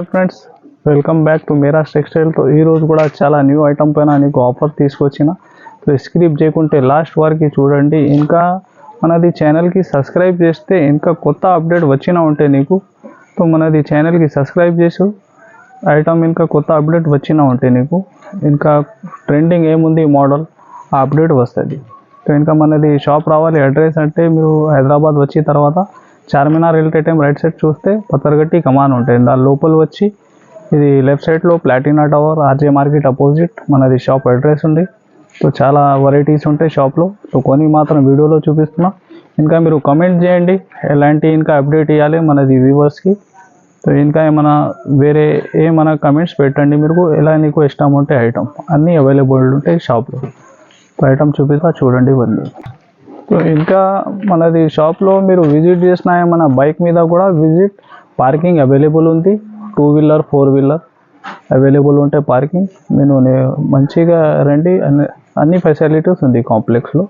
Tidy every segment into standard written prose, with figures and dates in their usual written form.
Friends welcome back to Meera's textile. ఈ రోజు కూడా చాలా న్యూ ఐటమ్ పైన నీకు ఆఫర్ తీసుకొచ్చిన. స్క్రిప్ట్ చేయకుంటే లాస్ట్ వరకు చూడండి. ఇంకా మనది ఛానల్కి సబ్స్క్రైబ్ చేస్తే ఇంకా కొత్త అప్డేట్ వచ్చినా ఉంటే నీకు మనది ఛానల్కి సబ్స్క్రైబ్ చేసు ఐటమ్ ఇంకా కొత్త అప్డేట్ వచ్చినా ఉంటే నీకు ఇంకా ట్రెండింగ్ ఏముంది మోడల్ ఆ అప్డేట్ వస్తుంది. ఇంకా మనది షాప్ రావాలి. అడ్రస్ అంటే మీరు హైదరాబాద్ వచ్చిన తర్వాత చార్మినార్ వెళ్ళే టైం రైట్ సైడ్ చూస్తే పత్తర్గట్టి కమాన్ ఉంటుంది. దాని లోపల వచ్చి ఇది లెఫ్ట్ సైడ్లో Platina tower RJ market opposite మనది షాప్ అడ్రస్ ఉంది. చాలా వెరైటీస్ ఉంటాయి షాప్లో. కొన్ని మాత్రం వీడియోలో చూపిస్తున్నా. ఇంకా మీరు కామెంట్ చేయండి ఎలాంటి ఇంకా అప్డేట్ ఇవ్వాలి మనది వ్యూవర్స్కి. ఇంకా ఏమైనా వేరే ఏమైనా కమెంట్స్ పెట్టండి. మీరు ఎలా నీకు ఇష్టం ఉంటే ఐటమ్ అన్నీ అవైలబుల్ ఉంటాయి షాప్లో. ఐటమ్ చూపిస్తా చూడండి ఉంది. ఇంకా మనది షాప్లో మీరు విజిట్ చేసిన ఏమైనా బైక్ మీద కూడా విజిట్ పార్కింగ్ అవైలబుల్ ఉంది. 2 వీలర్ 4 వీలర్ అవైలబుల్ ఉంటాయి పార్కింగ్. మీరు మంచిగా రండి. అన్ని ఫెసిలిటీస్ ఉంది కాంప్లెక్స్లో.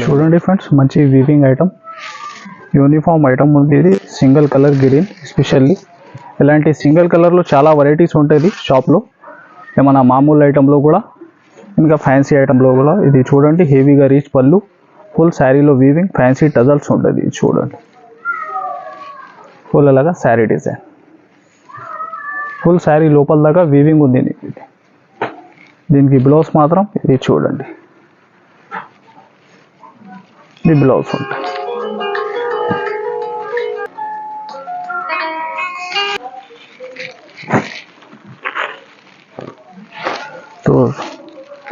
చూడండి ఫ్రెండ్స్, మంచి వీవింగ్ ఐటమ్ యూనిఫామ్ ఐటమ్ ఉంది. ఇది సింగిల్ కలర్ గ్రీన్ ఎస్పెషల్లీ. ఇలాంటి సింగిల్ కలర్లో చాలా వెరైటీస్ ఉంటుంది షాప్లో. ఏమైనా మామూలు ఐటంలో కూడా ఇంకా ఫ్యాన్సీ ఐటంలో కూడా. ఇది చూడండి హెవీగా రీచ్ పళ్ళు, ఫుల్ శారీలో వీవింగ్ ఫ్యాన్సీ టజల్స్ ఉంటుంది. ఇది చూడండి ఫుల్ అలాగా శారీ డిజైన్, ఫుల్ శారీ లోపల దాకా వీవింగ్ ఉంది. ఇది దీనికి బ్లౌజ్ మాత్రం ఇది చూడండి, ఇది బ్లౌజ్ ఉంటుంది.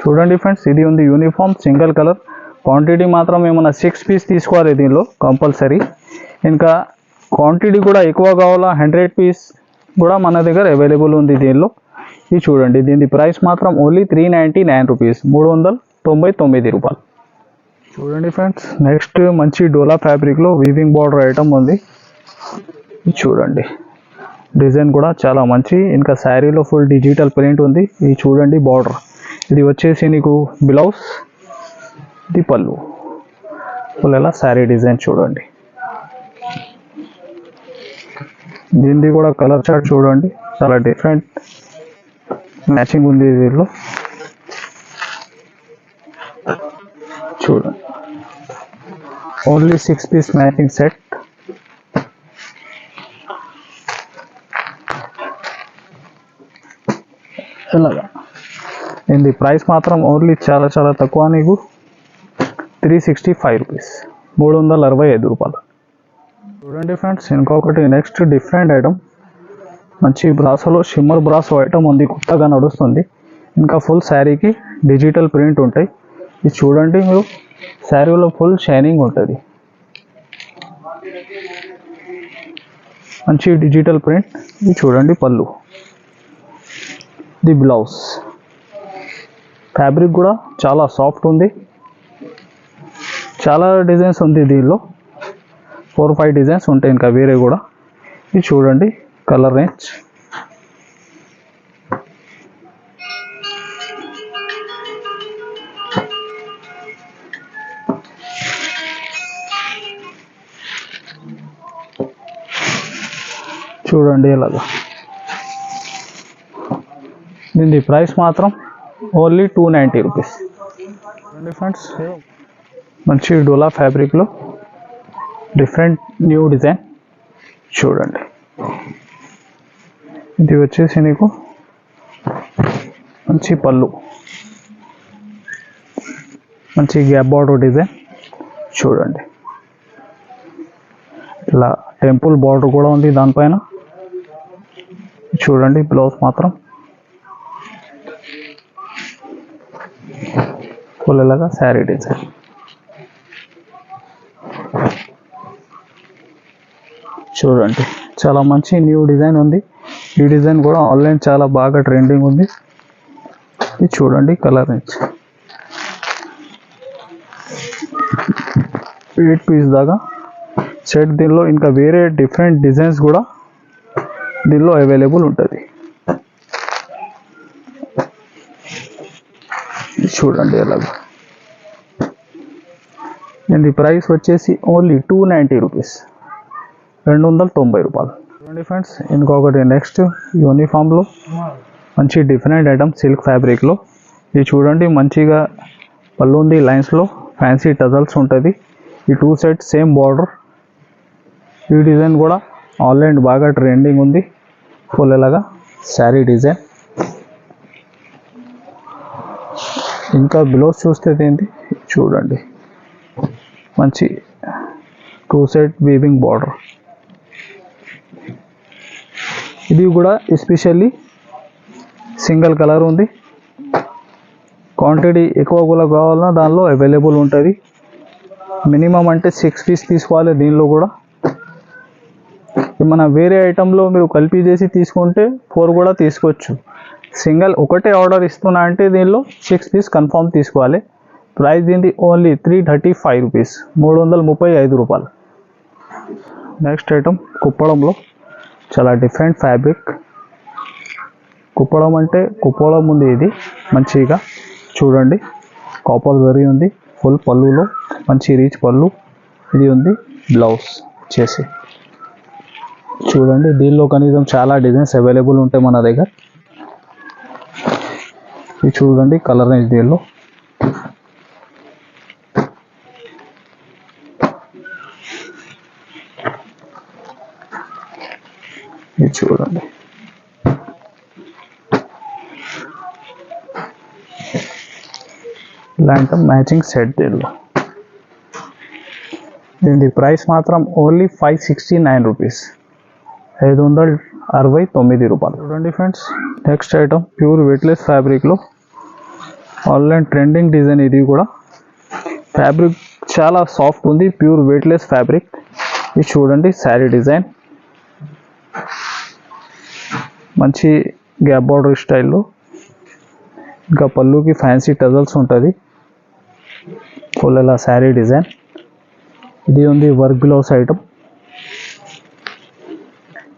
చూడండి ఫ్రెండ్స్, ఇది ఉంది యూనిఫామ్ సింగిల్ కలర్. క్వాంటిటీ మాత్రం ఏమన్నా 6 పీస్ తీసుకోవాలి దీనిలో కంపల్సరీ. ఇంకా క్వాంటిటీ కూడా ఎక్కువ కావాలా 100 పీస్ కూడా మన దగ్గర అవైలబుల్ ఉంది దీనిలో. ఇది చూడండి, దీని ప్రైస్ మాత్రం ఓన్లీ 399 రూపీస్, 399 రూపాయలు. చూడండి ఫ్రెండ్స్, నెక్స్ట్ మంచి డోలా ఫ్యాబ్రిక్లో వీవింగ్ బార్డర్ ఐటమ్ ఉంది. ఇది చూడండి డిజైన్ కూడా చాలా మంచి. ఇంకా శారీలో ఫుల్ డిజిటల్ ప్రింట్ ఉంది. ఇది చూడండి బార్డర్. ఇది వచ్చేసి నీకు బ్లౌజ్, ఇది పళ్ళు. ఫుల్ ఎలా శారీ డిజైన్ చూడండి. దీనిది కూడా కలర్ చార్ట్ చూడండి, చాలా డిఫరెంట్ మ్యాచింగ్ ఉంది దీనిలో. చూడండి ఓన్లీ 6 పీస్ మ్యాచింగ్ సెట్. ఇలాగా దీని ప్రైస్ మాత్రం ఓన్లీ చాలా చాలా తక్కువ, నీకు 365 రూపీస్, 365 రూపాయలు. చూడండి ఫ్రెండ్స్, ఇంకొకటి నెక్స్ట్ డిఫరెంట్ ఐటమ్ మంచి బ్రాసోలో షిమ్మర్ బ్రాసో ఐటమ్ ఉంది, కొత్తగా నడుస్తుంది. ఇంకా ఫుల్ శారీకి డిజిటల్ ప్రింట్ ఉంటాయి. ఇది చూడండి మీరు, శారీలో ఫుల్ షైనింగ్ ఉంటుంది. మంచి డిజిటల్ ప్రింట్. ఇది చూడండి పళ్ళు, ఇది బ్లౌజ్. ఫ్యాబ్రిక్ కూడా చాలా సాఫ్ట్ ఉంది. చాలా డిజైన్స్ ఉంది దీనిలో, 4-5 డిజైన్స్ ఉంటాయి ఇంకా వేరే కూడా. ఇది చూడండి కలర్ రేంజ్. చూడండి ఇలాగా. దీని ప్రైస్ మాత్రం ఓన్లీ 290 రూపీస్. చూడండి ఫ్రెండ్స్, మంచి డోలా ఫ్యాబ్రిక్లో డిఫరెంట్ న్యూ డిజైన్ చూడండి. ఇది వచ్చేసి నీకు మంచి పళ్ళు, మంచి గ్యాప్ బార్డర్ డిజైన్ చూడండి. ఇలా టెంపుల్ బార్డర్ కూడా ఉంది దానిపైన. చూడండి బ్లౌజ్ మాత్రం ఫుల్ ఇలాగా శారీ డిజైన్. చూడండి చాలా మంచి న్యూ డిజైన్ ఉంది. ఈ డిజైన్ కూడా ఆన్లైన్ చాలా బాగా ట్రెండింగ్ ఉంది. ఇది చూడండి కలర్ రేంజ్. 8 పీస్ దాకా సెట్. దీనిలో ఇంకా వేరే డిఫరెంట్ డిజైన్స్ కూడా దీనిలో అవైలబుల్ ఉంటుంది. చూడండి ఎలాగా. దీని ప్రైస్ వచ్చేసి ఓన్లీ 290 రూపీస్, 290 రూపాయలు. చూడండి ఫ్రెండ్స్, ఇంకొకటి నెక్స్ట్ యూనిఫామ్లో మంచి డిఫరెంట్ ఐటమ్ సిల్క్ ఫ్యాబ్రిక్లో. ఇది చూడండి, మంచిగా పళ్ళు ఉంది, లైన్స్లో ఫ్యాన్సీ టజల్స్ ఉంటుంది. ఈ 2 సైడ్ సేమ్ బార్డర్. ఈ డిజైన్ కూడా ఆన్లైన్ బాగా ట్రెండింగ్ ఉంది. ఫుల్ ఇలాగా శారీ డిజైన్. ఇంకా బ్లౌజ్ చూస్తే ఏంటి చూడండి, మంచి 2 సైడ్ వీవింగ్ బార్డర్. ఇది కూడా ఎస్పెషల్లీ సింగిల్ కలర్ ఉంది. క్వాంటిటీ ఎక్కువ కూడా కావాలన్నా దానిలో అవైలబుల్ ఉంటుంది. మినిమం అంటే 6 పీస్ తీసుకోవాలి. దీనిలో కూడా మన వేరే ఐటెంలో మీరు కలిపి చేసి తీసుకుంటే 4 కూడా తీసుకోవచ్చు. సింగిల్ ఒకటే ఆర్డర్ ఇస్తున్నా అంటే దీనిలో 6 పీస్ కన్ఫామ్ తీసుకోవాలి. ప్రైస్ దీనిది ఓన్లీ 335 రూపీస్, 335 రూపాయలు. నెక్స్ట్ ఐటమ్ కుప్పడంలో చాలా డిఫరెంట్ ఫ్యాబ్రిక్. కుప్పడం అంటే కుప్పడం ఉంది. ఇది మంచిగా చూడండి, కాపర్ జరీ ఉంది. ఫుల్ పళ్ళులో మంచి రీచ్ పళ్ళు. ఇది ఉంది బ్లౌజ్ చేసి చూడండి. దీనిలో కనీసం చాలా డిజైన్స్ అవైలబుల్ ఉంటాయి మన దగ్గర. ఇది చూడండి కలర్ రేంజ్ దీనిలో. ఇది చూడండి, ఇలాంటి మ్యాచింగ్ సెట్ దీనిలో. దీని ప్రైస్ మాత్రం ఓన్లీ 569 రూపీస్, 569 రూపాయలు. చూడండి friends, next item pure weightless ఫ్యాబ్రిక్లో ఆన్లైన్ ట్రెండింగ్ డిజైన్. ఇది కూడా ఫ్యాబ్రిక్ చాలా సాఫ్ట్ ఉంది, ప్యూర్ వెయిట్లెస్ ఫ్యాబ్రిక్. ఇది చూడండి శారీ డిజైన్, మంచి గ్యాప్ బార్డర్ స్టైల్లో. ఇంకా పళ్ళుకి ఫ్యాన్సీ టజల్స్ ఉంటుంది. ఫుల్ ఇలా శారీ డిజైన్. ఇది ఉంది వర్క్ బ్లౌజ్ ఐటమ్.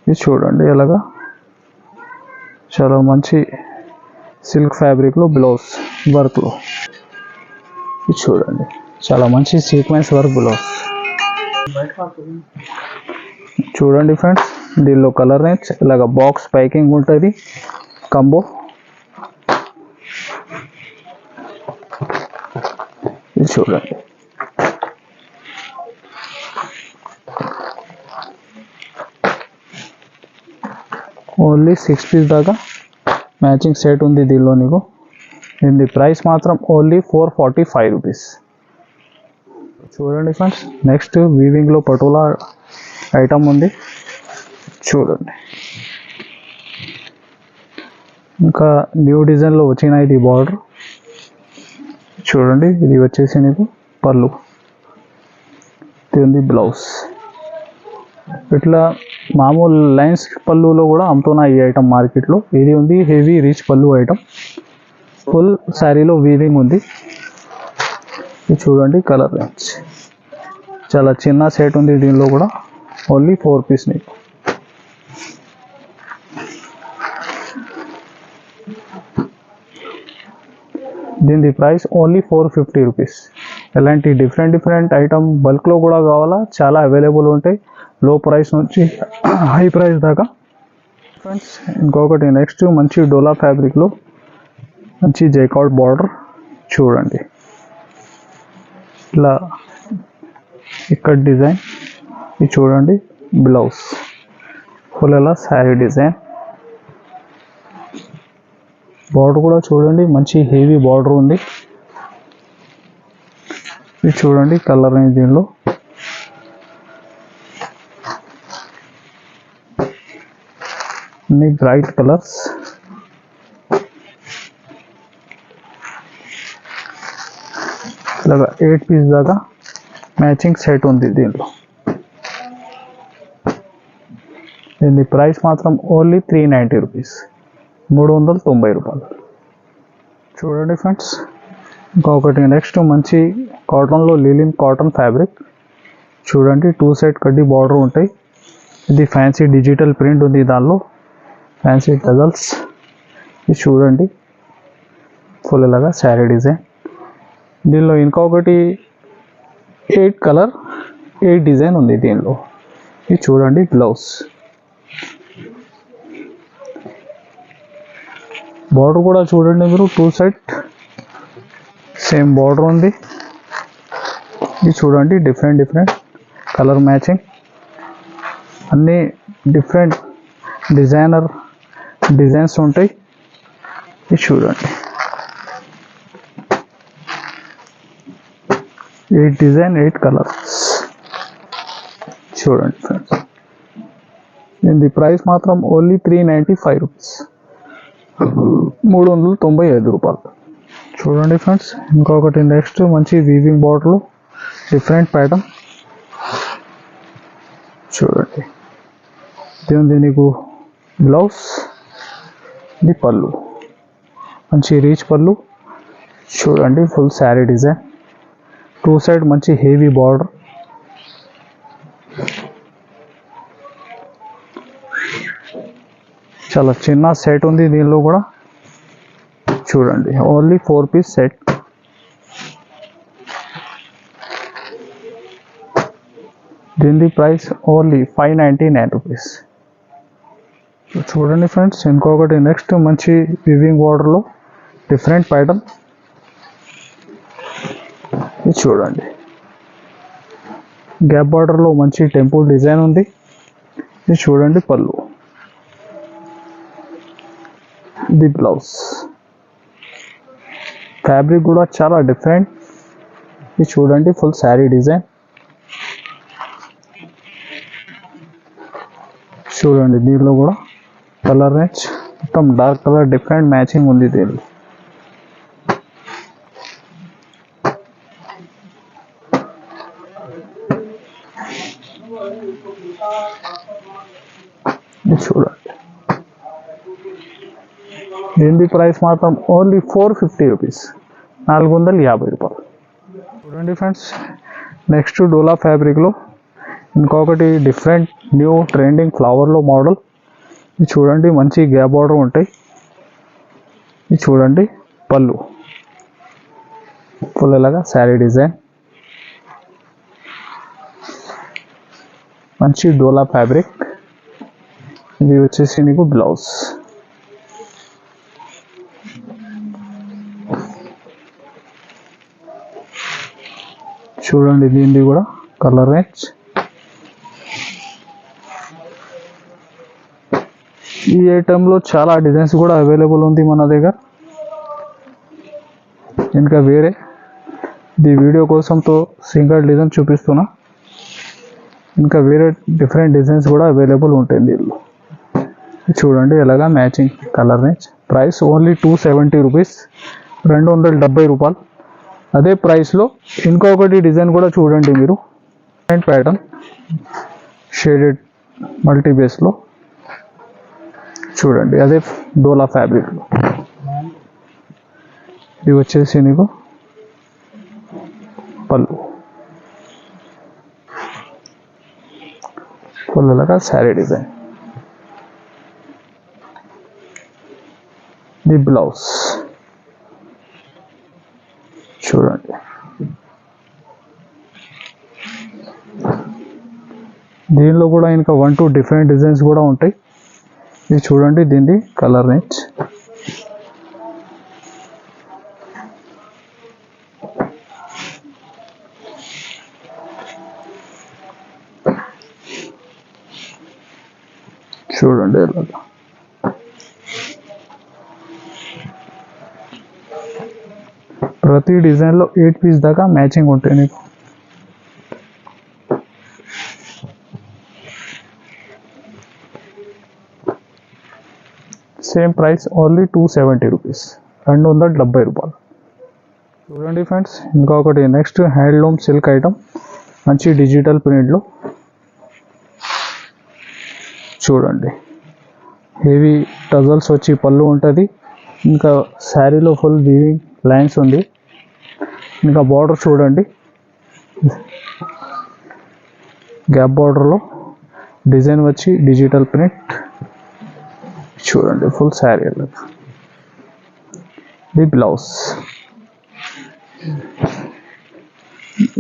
ఇది చూడండి ఇలాగా చాలా మంచి సిల్క్ ఫ్యాబ్రిక్లో బ్లౌజ్ వర్క్లో. ఇది చూడండి చాలా మంచి సీక్వెన్స్ వర్క్ బ్లౌజ్. చూడండి ఫ్రెండ్స్, దీనిలో కలర్ రేంజ్ ఇలాగ బాక్స్ ప్యాకింగ్ ఉంటుంది. కంబో ఇది చూడండి. ఓన్లీ 6 పీస్ దాకా మ్యాచింగ్ సెట్ ఉంది దీనిలో నీకు. దీని ప్రైస్ మాత్రం ఓన్లీ 445 రూపీస్. చూడండి ఫ్రెండ్స్, నెక్స్ట్ వీవింగ్లో పటోలా ఐటమ్ ఉంది చూడండి. ఇంకా న్యూ డిజైన్లో వచ్చిన ఇది బార్డర్ చూడండి. ఇది వచ్చేసి నీకు పళ్ళు, ఇది ఉంది బ్లౌజ్. ఇట్లా మామూలు లైన్స్ పళ్ళులో కూడా అమ్ముతున్నా ఈ ఐటమ్ మార్కెట్లో. ఇది ఉంది హెవీ రిచ్ పళ్ళు ఐటమ్. ఫుల్ శారీలో వీవింగ్ ఉంది. ఇది చూడండి కలర్ రేంజ్ చాలా చిన్న సెట్ ఉంది. దీనిలో కూడా ఓన్లీ 4 పీస్ నీకు. దీని ప్రైస్ ఓన్లీ 450 రూపీస్. ఇలాంటి డిఫరెంట్ ఐటమ్ బల్క్లో కూడా కావాలా, చాలా అవైలబుల్ ఉంటాయి. లో ప్రైస్ నుంచి హై ప్రైస్ దాకా. ఫ్రెండ్స్, ఇంకొకటి నెక్స్ట్ మంచి డోలా ఫ్యాబ్రిక్లో మంచి జైకార్డ్ బార్డర్ చూడండి. ఇట్లా ఇక్కడ డిజైన్. ఇది చూడండి బ్లౌజ్. ఫుల్ ఇలా శారీ డిజైన్. బార్డర్ కూడా చూడండి మంచి హెవీ బార్డర్ ఉంది. ఇది చూడండి కలర్ రేంజ్ దీనిలో. అన్ని బ్రైట్ కలర్స్. ఇలాగా 8 పీస్ దాకా మ్యాచింగ్ సెట్ ఉంది దీనిలో. దీని ప్రైస్ మాత్రం ఓన్లీ 390 రూపీస్, 390 రూపాయలు. చూడండి ఫ్రెండ్స్, ఇంకొకటి నెక్స్ట్ మంచి కాటన్లో లిలిన్ కాటన్ ఫ్యాబ్రిక్ చూడండి. 2 సైడ్ కడ్డీ బార్డర్ ఉంటాయి. ఇది ఫ్యాన్సీ డిజిటల్ ప్రింట్ ఉంది దానిలో, ఫ్యాన్సీ టజల్స్. ఇది చూడండి ఫుల్ ఇలాగా శారీ డిజైన్. దీనిలో ఇంకొకటి 8 కలర్ 8 డిజైన్ ఉంది దీనిలో. ఇది చూడండి బ్లౌజ్. బార్డర్ కూడా చూడండి మీరు, 2 సైడ్ సేమ్ బార్డర్ ఉంది. ఇది చూడండి డిఫరెంట్ కలర్ మ్యాచింగ్, అన్నీ డిఫరెంట్ డిజైన్స్ ఉంటాయి. ఇది చూడండి 8 డిజైన్ 8 కలర్స్. చూడండి ఫ్రెండ్స్, దీని ప్రైస్ మాత్రం ఓన్లీ 395 రూపీస్, 395 రూపాయలు. చూడండి ఫ్రెండ్స్, ఇంకొకటి నెక్స్ట్ మంచి వీవింగ్ బార్డర్లో డిఫరెంట్ ప్యాటర్న్. చూడండి దీనికి బ్లౌజ్, ఇది పళ్ళు, మంచి రీచ్ పళ్ళు. చూడండి ఫుల్ శారీ డిజైన్, 2 సైడ్ మంచి హెవీ బార్డర్. చాలా చిన్న సెట్ ఉంది దీనిలో కూడా. చూడండి ఓన్లీ 4 పీస్ సెట్. దీని ప్రైస్ ఓన్లీ 599 రూపీస్. చూడండి ఫ్రెండ్స్, ఇంకొకటి నెక్స్ట్ మంచి వివింగ్ బార్డర్లో డిఫరెంట్ ప్యాటర్న్. ఇది చూడండి గ్యాప్ బార్డర్లో మంచి టెంపుల్ డిజైన్ ఉంది. ఇది చూడండి పళ్ళు, ఇది బ్లౌజ్. ఫ్యాబ్రిక్ కూడా చాలా డిఫరెంట్. ఇది చూడండి ఫుల్ శారీ డిజైన్. చూడండి దీనిలో కూడా కలర్ రేంజ్ మొత్తం డార్క్ కలర్ డిఫరెంట్ మ్యాచింగ్ ఉంది దీనిలో. చూడండి దీని ప్రైస్ మాత్రం ఓన్లీ 450 రూపీస్, 450 రూపాయలు. చూడండి ఫ్రెండ్స్, నెక్స్ట్ డోలా ఫ్యాబ్రిక్లో ఇంకొకటి డిఫరెంట్ న్యూ ట్రెండింగ్ ఫ్లవర్లో మోడల్. ఇది చూడండి మంచి గ్యాప్ బార్డర్ ఉంటాయి. ఇది చూడండి పళ్ళు, ఫుల్ ఇలాగా శారీ డిజైన్, మంచి డోలా ఫ్యాబ్రిక్. ఇది వచ్చేసి నీకు బ్లౌజ్. చూడండి దీనిది కూడా కలర్ రేంజ్. ఈ ఐటెంలో చాలా డిజైన్స్ కూడా అవైలబుల్ ఉంది మన దగ్గర. ఇంకా వేరే ఈ వీడియో కోసంతో సింగిల్ డిజైన్ చూపిస్తున్నా. ఇంకా వేరే డిఫరెంట్ డిజైన్స్ కూడా అవైలబుల్ ఉంటాయి దీనిలో. చూడండి ఎలాగా matching colour range. Price only 270 rupees, 270 రూపాయలు. అదే ప్రైస్లో ఇంకొకటి డిజైన్ కూడా చూడండి మీరు, డిఫరెంట్ ప్యాటర్న్ షేడెడ్ మల్టీ బేస్లో. చూడండి అదే డోలా ఫ్యాబ్రిక్లో. ఇది వచ్చేసి నీకు పళ్ళు, పళ్ళులాగా శారీ డిజైన్. ఇది బ్లౌజ్. చూడండి దీనిలో కూడా ఇంకా 1-2 డిఫరెంట్ డిజైన్స్ కూడా ఉంటాయి. ఇది చూడండి దీనిది కలర్ రేంజ్. చూడండి ఇలాగా ప్రతి డిజైన్లో 8 పీస్ దాకా మ్యాచింగ్ ఉంటాయి నీకు. సేమ్ ప్రైస్ ఓన్లీ 270 రూపీస్, 270 రూపాయలు. చూడండి ఫ్రెండ్స్, ఇంకొకటి నెక్స్ట్ హ్యాండ్లూమ్ సిల్క్ ఐటమ్ మంచి డిజిటల్ ప్రింట్లో. చూడండి హెవీ టజల్స్ వచ్చి పళ్ళు ఉంటుంది. ఇంకా శారీలో ఫుల్ వీవింగ్ లైన్స్ ఉంది. ఇంకా బార్డర్ చూడండి గ్యాప్ బార్డర్లో డిజైన్ వచ్చి డిజిటల్ ప్రింట్. చూడండి ఫుల్ శారీ. ఇది బ్లౌజ్.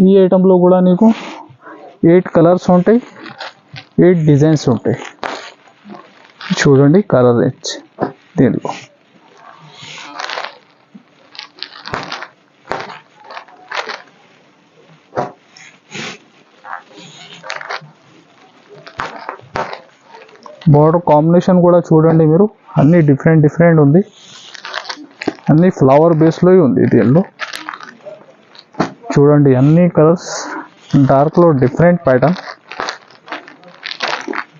ఈ ఐటెంలో కూడా నీకు 8 కలర్స్ ఉంటాయి, 8 డిజైన్స్ ఉంటాయి. చూడండి కలర్ రేంజ్ దీనిలో. బార్డర్ కాంబినేషన్ కూడా చూడండి మీరు, అన్ని డిఫరెంట్ ఉంది, అన్ని ఫ్లవర్ బేస్లో ఉంది దీనిలో. చూడండి అన్ని కలర్స్ డార్క్లో డిఫరెంట్ ప్యాటర్న్.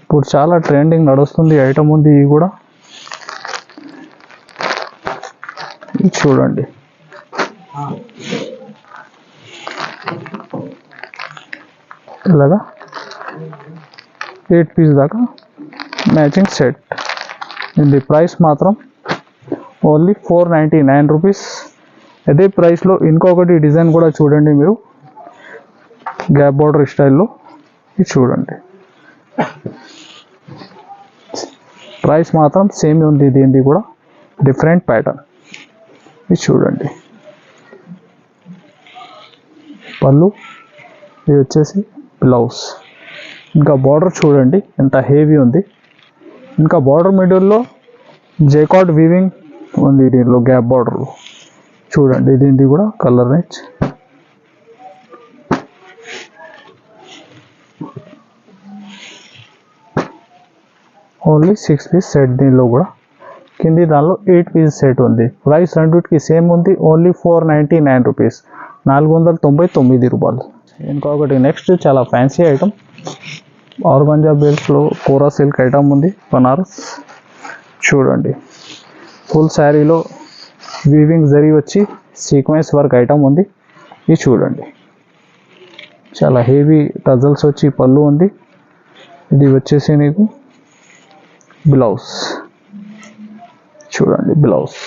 ఇప్పుడు చాలా ట్రెండింగ్ నడుస్తుంది ఐటమ్ ఉంది ఇది కూడా. ఇది చూడండి ఇలాగా 8 పీస్ దాకా మ్యాచింగ్ సెట్. దీని ప్రైస్ మాత్రం ఓన్లీ 499 రూపీస్. అదే ప్రైస్లో ఇంకొకటి డిజైన్ కూడా చూడండి మీరు, గ్యాప్ బార్డర్ స్టైల్లో. ఇది చూడండి ప్రైస్ మాత్రం సేమ్ ఉంది, దీనిది కూడా డిఫరెంట్ ప్యాటర్న్. ఇది చూడండి పళ్ళు, ఇది వచ్చేసి బ్లౌజ్. ఇంకా బార్డర్ చూడండి ఎంత హెవీ ఉంది. ఇంకా బార్డర్ మిడిల్లో జైకార్డ్ వీవింగ్ ఉంది దీనిలో, గ్యాప్ బార్డర్లో. చూడండి దీనిది కూడా colour match. Only 6 piece set. దీనిలో కూడా కింది దానిలో 8 పీస్ సెట్ ఉంది. ప్రైస్ రెండుకి సేమ్ ఉంది, ఓన్లీ 499 రూపీస్, 499 రూపాయలు. ఇంకొకటి నెక్స్ట్ చాలా ఫ్యాన్సీ ఐటమ్, ఆర్గంజా బేల్స్లో కోరా సిల్క్ ఐటమ్ ఉంది, బనారస్. చూడండి ఫుల్ శారీలో వీవింగ్ జరీ వచ్చి సీక్వెన్స్ వర్క్ ఐటమ్ ఉంది. ఇది చూడండి చాలా హెవీ టజల్స్ వచ్చి పళ్ళు ఉంది. ఇది వచ్చేసి నీకు బ్లౌజ్. చూడండి బ్లౌజ్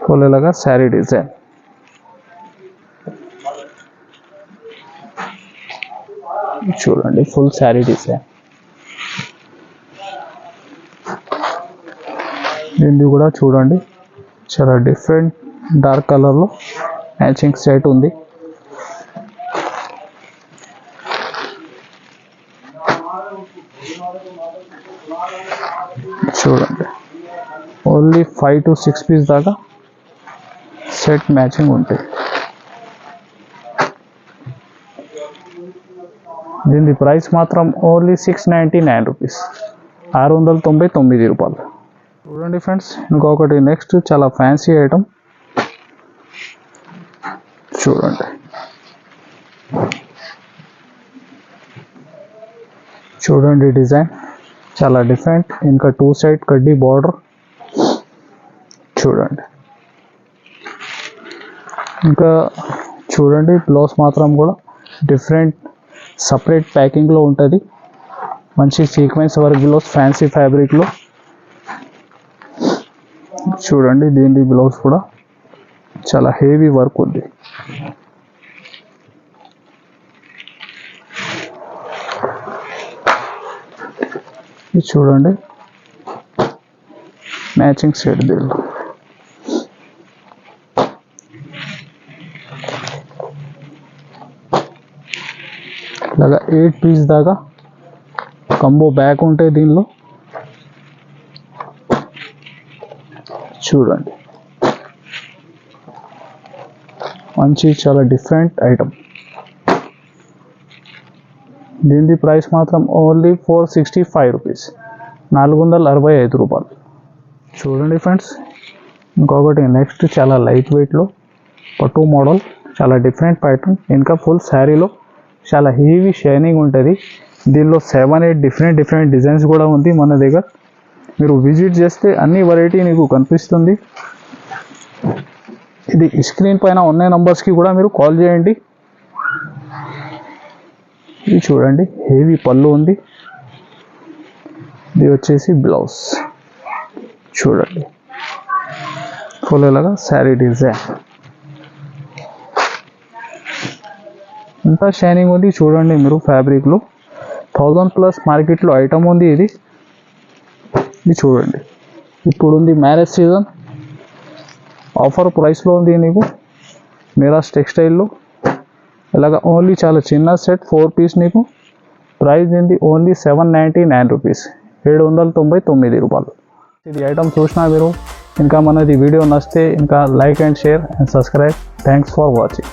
ఫుల్ ఇలాగా శారీ డిజైన్. చూడండి ఫుల్ శారీ డిజైన్. దీన్ని కూడా చూడండి చాలా డిఫరెంట్ డార్క్ కలర్లో మ్యాచింగ్ సెట్ ఉంది. చూడండి ఓన్లీ 5 to 6 పీస్ దాకా సెట్ మ్యాచింగ్ ఉంటాయి. దీని ప్రైస్ మాత్రం ఓన్లీ 699 రూపీస్, 699 రూపాయలు. చూడండి ఫ్రెండ్స్ ఇంకొకటి నెక్స్ట్ చాలా ఫ్యాన్సీ ఐటమ్. చూడండి చూడండి డిజైన్ చాలా డిఫరెంట్. ఇంకా 2 సైడ్ కడ్డీ బార్డర్. చూడండి ఇంకా చూడండి బ్లౌజ్ మాత్రం కూడా డిఫరెంట్ సపరేట్ ప్యాకింగ్లో ఉంటుంది. మంచి సీక్వెన్స్ వర్క్ బ్లౌజ్ ఫ్యాన్సీ ఫ్యాబ్రిక్లో. చూడండి దీని బ్లౌజ్ కూడా చాలా హెవీ వర్క్ ఉంది. ఇది చూడండి మ్యాచింగ్ సెట్ దీనిలో. ఇలాగా 8 పీస్ దాకా కంబో బ్యాక్ ఉంటాయి దీనిలో. చూడండి మంచి చాలా డిఫరెంట్ ఐటమ్. దీని ప్రైస్ మాత్రం ఓన్లీ 465 రూపీస్, 465 రూపాయలు. చూడండి ఫ్రెండ్స్ ఇంకొకటి నెక్స్ట్ చాలా లైట్ వెయిట్లో పట్టు మోడల్, చాలా డిఫరెంట్ ప్యాటర్న్. ఇంకా ఫుల్ శారీలో చాలా హెవీ షైనింగ్ ఉంటుంది. దీనిలో 7-8 డిఫరెంట్ డిజైన్స్ కూడా ఉంది మన దగ్గర. మీరు విజిట్ చేస్తే అన్ని వెరైటీ మీకు కనిపిస్తుంది. ఇది స్క్రీన్ పైన ఉన్న నంబర్స్కి కూడా మీరు కాల్ చేయండి. ఇది చూడండి హెవీ పళ్ళు ఉంది. ఇది వచ్చేసి బ్లౌజ్. చూడండి ఫుల్ ఇలాగా శారీ డిజైన్ ఎంత షైనింగ్ ఉంది. చూడండి మీరు ఫ్యాబ్రిక్లో 1000+ మార్కెట్లో ఐటమ్ ఉంది ఇది. ఇది చూడండి ఇప్పుడు ఉంది మ్యారేజ్ సీజన్ ఆఫర్ ప్రైస్లో ఉంది నీకు మీరాస్ టెక్స్టైల్లో. ఇలాగ ఓన్లీ చాలా చిన్న సెట్ 4 పీస్ నీకు ప్రైస్ ఏంది ఓన్లీ 799 రూపీస్, 799 రూపాయలు. ఇది ఐటమ్ చూసినా మీరు ఇంకా మనది వీడియో నచ్చితే ఇంకా like and share and subscribe. Thanks for watching.